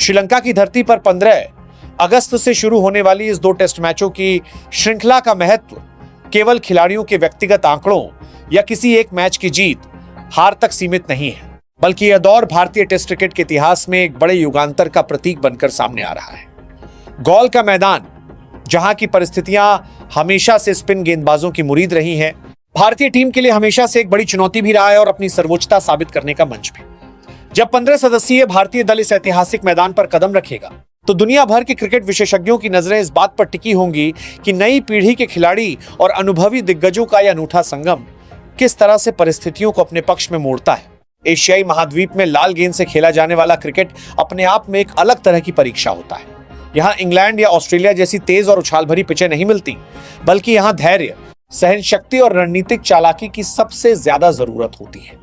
श्रीलंका की धरती पर 15 अगस्त से शुरू होने वाली इस 2 टेस्ट मैचों की श्रृंखला का महत्व केवल खिलाड़ियों के व्यक्तिगत आंकड़ों या किसी एक मैच की जीत हार तक सीमित नहीं है, बल्कि यह दौर भारतीय टेस्ट क्रिकेट के इतिहास में एक बड़े युगांतर का प्रतीक बनकर सामने आ रहा है। गॉल का मैदान, जहां की परिस्थितियां हमेशा से स्पिन गेंदबाजों की मुरीद रही हैं, भारतीय टीम के लिए हमेशा से एक बड़ी चुनौती भी रहा है और अपनी सर्वोच्चता साबित करने का मंच भी। जब 15 सदस्यीय भारतीय दल इस ऐतिहासिक मैदान पर कदम रखेगा तो दुनिया भर के क्रिकेट विशेषज्ञों की नजरें इस बात पर टिकी होंगी कि नई पीढ़ी के खिलाड़ी और अनुभवी दिग्गजों का यह अनूठा संगम किस तरह से परिस्थितियों को अपने पक्ष में मोड़ता है। एशियाई महाद्वीप में लाल गेंद से खेला जाने वाला क्रिकेट अपने आप में एक अलग तरह की परीक्षा होता है। यहाँ इंग्लैंड या ऑस्ट्रेलिया जैसी तेज और उछाल भरी पिचें नहीं मिलती, बल्कि यहाँ धैर्य, सहनशक्ति और रणनीतिक चालाकी की सबसे ज्यादा जरूरत होती है।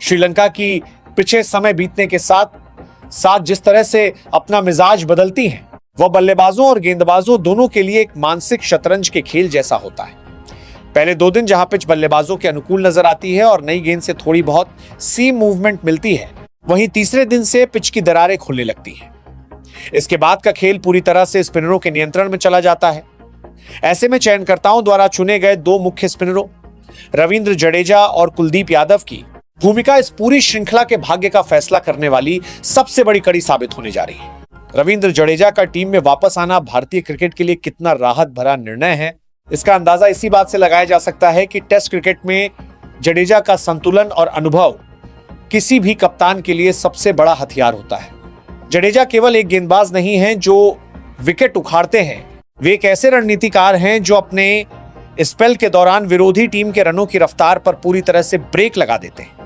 श्रीलंका की पिचें समय बीतने के साथ साथ जिस तरह से अपना मिजाज बदलती हैं, वह बल्लेबाजों और गेंदबाजों दोनों के लिए एक मानसिक शतरंज के खेल जैसा होता है। पहले 2 दिन जहां पिच बल्लेबाजों के अनुकूल नजर आती है और नई गेंद से थोड़ी बहुत सीम मूवमेंट मिलती है, वहीं तीसरे दिन से पिच की दरारें खुलने लगती हैं। इसके बाद का खेल पूरी तरह से स्पिनरों के नियंत्रण में चला जाता है। ऐसे में चयनकर्ताओं द्वारा चुने गए 2 मुख्य स्पिनरों रविंद्र जडेजा और कुलदीप यादव की भूमिका इस पूरी श्रृंखला के भाग्य का फैसला करने वाली सबसे बड़ी कड़ी साबित होने जा रही है। रविंद्र जडेजा का टीम में वापस आना भारतीय क्रिकेट के लिए कितना राहत भरा निर्णय है, इसका अंदाजा इसी बात से लगाया जा सकता है कि टेस्ट क्रिकेट में जडेजा का संतुलन और अनुभव किसी भी कप्तान के लिए सबसे बड़ा हथियार होता है। जडेजा केवल एक गेंदबाज नहीं है जो विकेट उखाड़ते हैं, वे एक ऐसे रणनीतिकार हैं जो अपने स्पेल के दौरान विरोधी टीम के रनों की रफ्तार पर पूरी तरह से ब्रेक लगा देते हैं।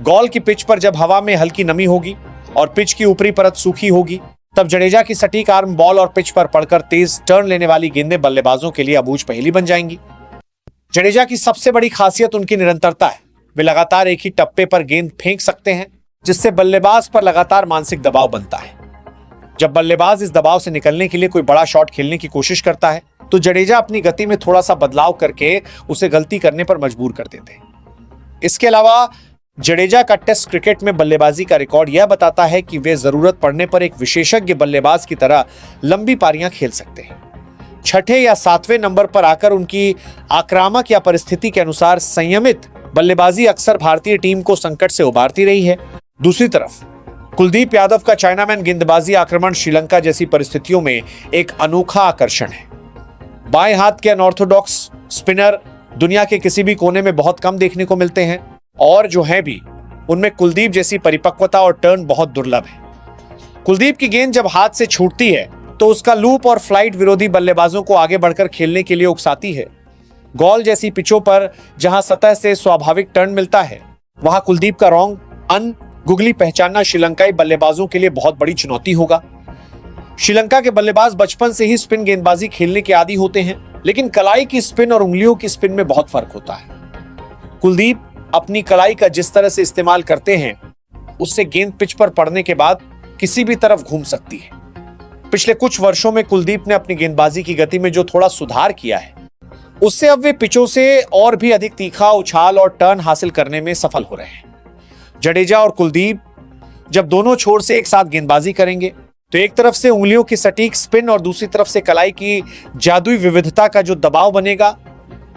गॉल की पिच पर जब हवा में हल्की नमी होगी और पिच की ऊपरी परत सूखी होगी, तब जडेजा की सटीक आर्म बॉल और पिच पर पड़कर तेज टर्न लेने वाली गेंदें बल्लेबाजों के लिए अबूझ पहेली बन जाएंगी। जडेजा की सबसे बड़ी खासियत उनकी निरंतरता है। वे लगातार एक ही टप्पे पर गेंद फेंक सकते हैं, जिससे बल्लेबाज पर लगातार मानसिक दबाव बनता है। जब बल्लेबाज इस दबाव से निकलने के लिए कोई बड़ा शॉट खेलने की कोशिश करता है, तो जडेजा अपनी गति में थोड़ा सा बदलाव करके उसे गलती करने पर मजबूर कर देते हैं। इसके अलावा जडेजा का टेस्ट क्रिकेट में बल्लेबाजी का रिकॉर्ड यह बताता है कि वे जरूरत पड़ने पर एक विशेषज्ञ बल्लेबाज की तरह लंबी पारियां खेल सकते हैं। 6ठे या 7वें नंबर पर आकर उनकी आक्रामक या परिस्थिति के अनुसार संयमित बल्लेबाजी अक्सर भारतीय टीम को संकट से उबारती रही है। दूसरी तरफ कुलदीप यादव का चाइनामैन गेंदबाजी आक्रमण श्रीलंका जैसी परिस्थितियों में एक अनोखा आकर्षण है। बाएं हाथ के अनऑर्थोडॉक्स स्पिनर दुनिया के किसी भी कोने में बहुत कम देखने को मिलते हैं, और जो है भी उनमें कुलदीप जैसी परिपक्वता और टर्न बहुत दुर्लभ है। कुलदीप की गेंद जब हाथ से छूटती है तो उसका लूप और फ्लाइट विरोधी बल्लेबाजों को आगे बढ़कर खेलने के लिए उकसाती है। गॉल जैसी पिचों पर जहां सतह से स्वाभाविक टर्न मिलता है, वहां कुलदीप का रॉन्ग गुगली पहचानना श्रीलंकाई बल्लेबाजों के लिए बहुत बड़ी चुनौती होगा। श्रीलंका के बल्लेबाज बचपन से ही स्पिन गेंदबाजी खेलने के आदी होते हैं, लेकिन कलाई की स्पिन और उंगलियों की स्पिन में बहुत फर्क होता है। कुलदीप अपनी कलाई का जिस तरह से इस्तेमाल करते हैं, उससे गेंद पिच पर पड़ने के बाद किसी भी तरफ घूम सकती है। पिछले कुछ वर्षों में कुलदीप ने अपनी गेंदबाजी की गति में जो थोड़ा सुधार किया है, उससे अब वे पिचों से और भी अधिक तीखा उछाल और टर्न हासिल करने में सफल हो रहे हैं। जडेजा और कुलदीप जब दोनों छोर से एक साथ गेंदबाजी करेंगे, तो एक तरफ से उंगलियों की सटीक स्पिन और दूसरी तरफ से कलाई की जादुई विविधता का जो दबाव बनेगा,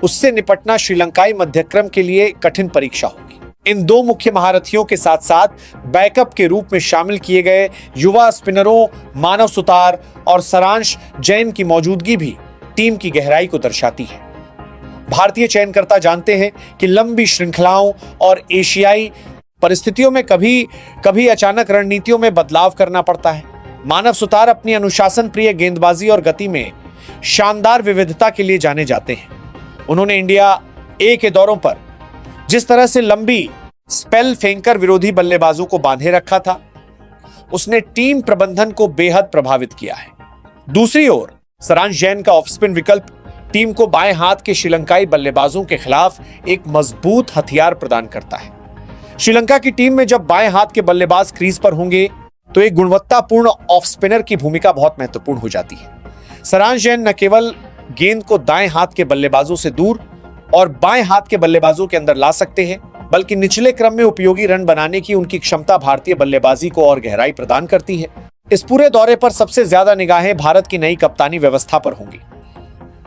उससे निपटना श्रीलंकाई मध्यक्रम के लिए कठिन परीक्षा होगी। इन 2 मुख्य महारथियों के साथ साथ बैकअप के रूप में शामिल किए गए युवा स्पिनरों मानव सुतार और सारांश जैन की मौजूदगी भी टीम की गहराई को दर्शाती है। भारतीय चयनकर्ता जानते हैं कि लंबी श्रृंखलाओं और एशियाई परिस्थितियों में कभी अचानक रणनीतियों में बदलाव करना पड़ता है। मानव सुतार अपनी अनुशासन प्रिय गेंदबाजी और गति में शानदार विविधता के लिए जाने जाते हैं। उन्होंने इंडिया ए के दौरों पर जिस तरह से लंबी स्पेल फेंकर विरोधी बल्लेबाजों को बांधे रखा था, उसने टीम प्रबंधन को बेहद प्रभावित किया है। दूसरी ओर सारांश जैन का ऑफ स्पिन विकल्प टीम को बाएं हाथ के श्रीलंकाई बल्लेबाजों के खिलाफ एक मजबूत हथियार प्रदान करता है। श्रीलंका की टीम में जब बाएं हाथ के बल्लेबाज क्रीज पर होंगे, तो एक गुणवत्तापूर्ण ऑफ स्पिनर की भूमिका बहुत महत्वपूर्ण हो जाती है। सारांश जैन न केवल गेंद को दाएं हाथ के बल्लेबाजों से दूर और बाएं हाथ के बल्लेबाजों के अंदर ला सकते हैं, बल्कि निचले क्रम में उपयोगी रन बनाने की उनकी क्षमता भारतीय बल्लेबाजी को और गहराई प्रदान करती है। इस पूरे दौरे पर सबसे ज्यादा निगाहें भारत की नई कप्तानी व्यवस्था पर होंगी।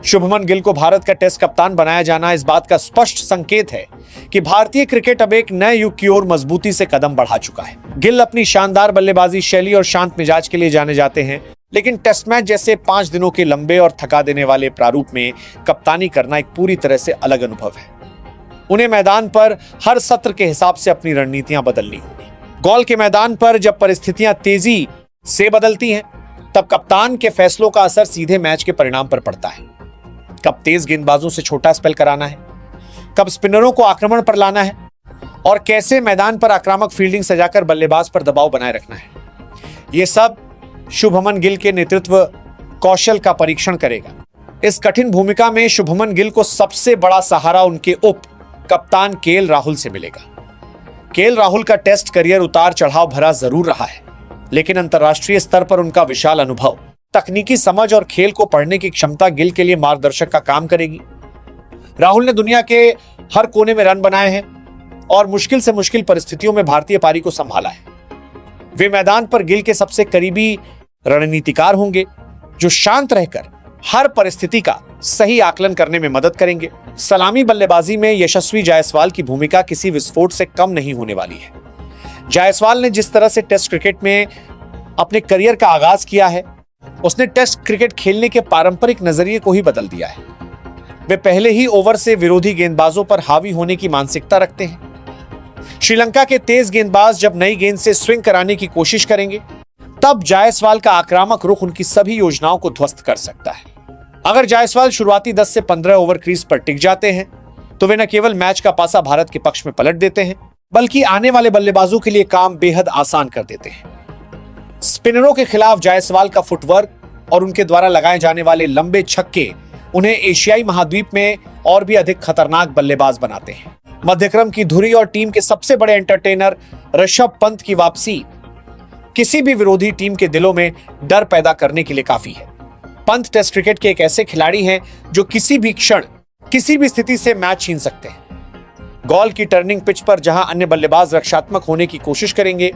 शुभमन गिल को भारत का टेस्ट कप्तान बनाया जाना इस बात का स्पष्ट संकेत है कि भारतीय क्रिकेट अब एक नए युग की ओर मजबूती से कदम बढ़ा चुका है। गिल अपनी शानदार बल्लेबाजी शैली और शांत मिजाज के लिए जाने जाते हैं, लेकिन टेस्ट मैच जैसे 5 दिनों के लंबे और थका देने वाले प्रारूप में कप्तानी करना एक पूरी तरह से अलग अनुभव है। उन्हें मैदान पर हर सत्र के हिसाब से अपनी रणनीतियां बदलनी होगी। गोल के मैदान पर जब परिस्थितियां तेजी से बदलती हैं, तब कप्तान के फैसलों का असर सीधे मैच के परिणाम पर पड़ता है। कब तेज गेंदबाजों से छोटा स्पेल कराना है, कब स्पिनरों को आक्रमण पर लाना है और कैसे मैदान पर आक्रामक फील्डिंग सजाकर बल्लेबाज पर दबाव बनाए रखना है, यह सब शुभमन गिल के नेतृत्व कौशल का परीक्षण करेगा। इस कठिन भूमिका में शुभमन गिल को सबसे बड़ा सहारा उनके उप कप्तान केएल राहुल से मिलेगा। केएल राहुल का टेस्ट करियर उतार चढ़ाव भरा जरूर रहा है, लेकिन अंतर्राष्ट्रीय स्तर पर उनका विशाल अनुभव, तकनीकी समझ और खेल को पढ़ने की क्षमता गिल के लिए मार्गदर्शक का काम करेगी। राहुल ने दुनिया के हर कोने में रन बनाए हैं और मुश्किल से मुश्किल परिस्थितियों में भारतीय पारी को संभाला है। वे मैदान पर गिल के सबसे करीबी रणनीतिकार होंगे, जो शांत रहकर हर परिस्थिति का सही आकलन करने में मदद करेंगे। सलामी बल्लेबाजी में यशस्वी जायसवाल की भूमिका किसी विस्फोट से कम नहीं होने वाली है। जायसवाल ने जिस तरह से टेस्ट क्रिकेट में अपने करियर का आगाज किया है, उसने टेस्ट क्रिकेट खेलने के पारंपरिक नजरिए को ही बदल दिया है। वे पहले ही ओवर से विरोधी गेंदबाजों पर हावी होने की मानसिकता रखते हैं। श्रीलंका के तेज गेंदबाज जब नई गेंद से स्विंग कराने की कोशिश करेंगे, तब जायसवाल का आक्रामक रुख उनकी सभी योजनाओं को ध्वस्त कर सकता है। अगर जायसवाल शुरुआती 10 से 15 ओवर क्रीज पर टिक जाते हैं, तो वे न केवल मैच का पासा भारत के पक्ष में पलट देते हैं, बल्कि आने वाले बल्लेबाजों के लिए काम बेहद आसान कर देते हैं। स्पिनरों के खिलाफ जायसवाल का फुटवर्क और उनके द्वारा लगाए जाने वाले लंबे छक्के उन्हें एशियाई महाद्वीप में और भी अधिक खतरनाक बल्लेबाज बनाते हैं। मध्यक्रम की धुरी और टीम के सबसे बड़े एंटरटेनर ऋषभ पंत की वापसी किसी भी विरोधी टीम के दिलों में डर पैदा करने के लिए काफी है। पंत टेस्ट क्रिकेट के एक ऐसे खिलाड़ी हैं जो किसी भी क्षण, किसी भी स्थिति से मैच छीन सकते हैं। गॉल की टर्निंग पिच पर जहां अन्य बल्लेबाज रक्षात्मक होने की कोशिश करेंगे,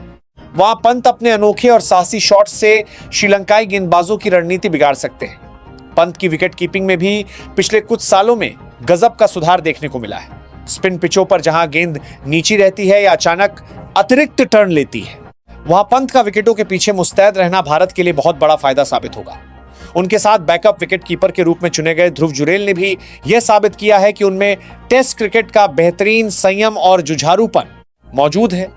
वहां पंत अपने अनोखे और साहसी शॉट से श्रीलंकाई गेंदबाजों की रणनीति बिगाड़ सकते हैं। पंत की विकेट कीपिंग में भी पिछले कुछ सालों में गजब का सुधार देखने को मिला है। स्पिन पिचों पर जहां गेंद नीची रहती है या अचानक अतिरिक्त टर्न लेती है, वहां पंत का विकेटों के पीछे मुस्तैद रहना भारत के लिए बहुत बड़ा फायदा साबित होगा। उनके साथ बैकअप विकेट कीपर के रूप में चुने गए ध्रुव जुरेल ने भी यह साबित किया है कि उनमें टेस्ट क्रिकेट का बेहतरीन संयम और जुझारूपन मौजूद है।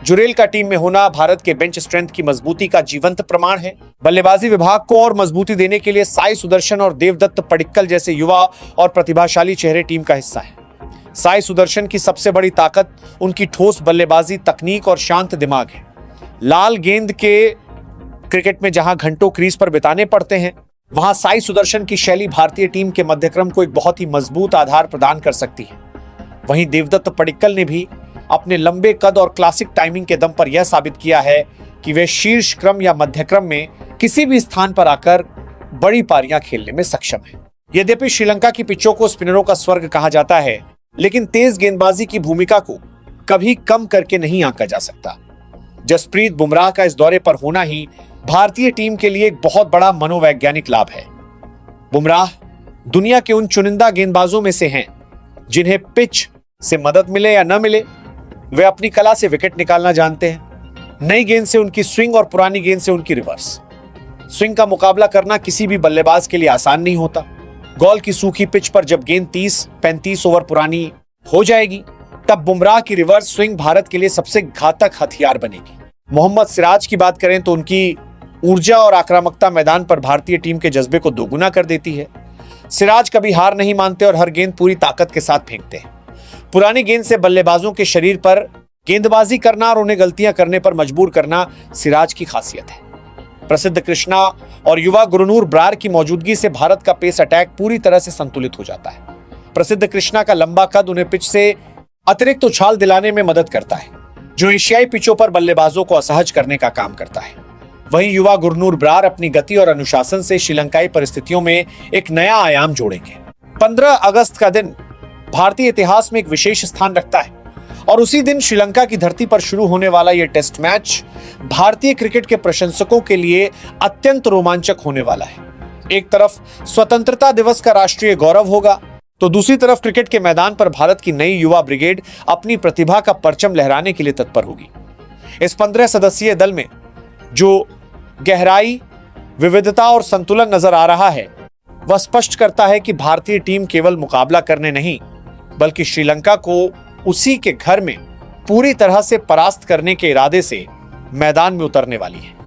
जुरेल का टीम में होना भारत के बेंच स्ट्रेंथ की मजबूती का जीवंत प्रमाण है। बल्लेबाजी विभाग को और मजबूती देने के लिए साई सुदर्शन और देवदत्त पडिक्कल जैसे युवा और प्रतिभाशाली चेहरे टीम का हिस्सा है। साई सुदर्शन की सबसे बड़ी ताकत उनकी ठोस बल्लेबाजी तकनीक और शांत दिमाग है। लाल गेंद के क्रिकेट में जहां घंटों क्रीज पर बिताने पड़ते हैं, वहां साई सुदर्शन की शैली भारतीय टीम के मध्यक्रम को एक बहुत ही मजबूत आधार प्रदान कर सकती है। वहीं देवदत्त पडिक्कल ने भी अपने लंबे कद और क्लासिक टाइमिंग के दम पर यह साबित किया है कि वे शीर्ष क्रम या मध्यक्रम में किसी भी स्थान पर आकर बड़ी पारियां खेलने में सक्षम हैं। यद्यपि श्रीलंका की पिचों को स्पिनरों का स्वर्ग कहा जाता है, लेकिन तेज गेंदबाजी की भूमिका को कभी कम करके नहीं आंका जा सकता। जसप्रीत बुमराह का इस दौरे पर होना ही भारतीय टीम के लिए एक बहुत बड़ा मनोवैज्ञानिक लाभ है। बुमराह दुनिया के उन चुनिंदा गेंदबाजों में से हैं जिन्हें पिच से मदद मिले या न मिले, वे अपनी कला से विकेट निकालना जानते हैं। नई गेंद से उनकी स्विंग और पुरानी गेंद से उनकी रिवर्स स्विंग का मुकाबला करना किसी भी बल्लेबाज के लिए आसान नहीं होता। गॉल की सूखी पिच पर जब गेंद 30-35 ओवर पुरानी हो जाएगी, तब बुमराह की रिवर्स स्विंग भारत के लिए सबसे घातक हथियार बनेगी। मोहम्मद सिराज की बात करें तो उनकी ऊर्जा और आक्रामकता मैदान पर भारतीय टीम के जज्बे को दोगुना कर देती है। सिराज कभी हार नहीं मानते और हर गेंद पूरी ताकत के साथ फेंकते हैं। पुरानी गेंद से बल्लेबाजों के शरीर पर गेंदबाजी करना और उन्हें गलतियां करने पर मजबूर करना सिराज की खासियत है। प्रसिद्ध कृष्णा और युवा गुरनूर ब्रार की मौजूदगी से भारत का पेस अटैक पूरी तरह से संतुलित हो जाता है। प्रसिद्ध कृष्णा का लंबा कद उन्हें पिच से अतिरिक्त उछाल दिलाने में मदद करता है, जो एशियाई पिचों पर बल्लेबाजों को असहज करने का काम करता है। वहीं युवा गुरनूर ब्रार अपनी गति और अनुशासन से श्रीलंकाई परिस्थितियों में एक नया आयाम जोड़ेंगे। 15 अगस्त का दिन भारतीय इतिहास में एक विशेष स्थान रखता है। और उसी दिन श्रीलंका की धरती पर शुरू होने वाला यह टेस्ट मैच भारतीय क्रिकेट के प्रशंसकों के लिए अत्यंत रोमांचक होने वाला है। एक तरफ स्वतंत्रता दिवस का राष्ट्रीय गौरव होगा, तो दूसरी तरफ क्रिकेट के मैदान पर भारत की नई युवा ब्रिगेड अपनी प्रतिभा का परचम लहराने के लिए तत्पर होगी। इस 15 सदस्यीय दल में जो गहराई, विविधता और संतुलन नजर आ रहा है, वह स्पष्ट करता है कि भारतीय टीम केवल मुकाबला करने नहीं, बल्कि श्रीलंका को उसी के घर में पूरी तरह से परास्त करने के इरादे से मैदान में उतरने वाली है।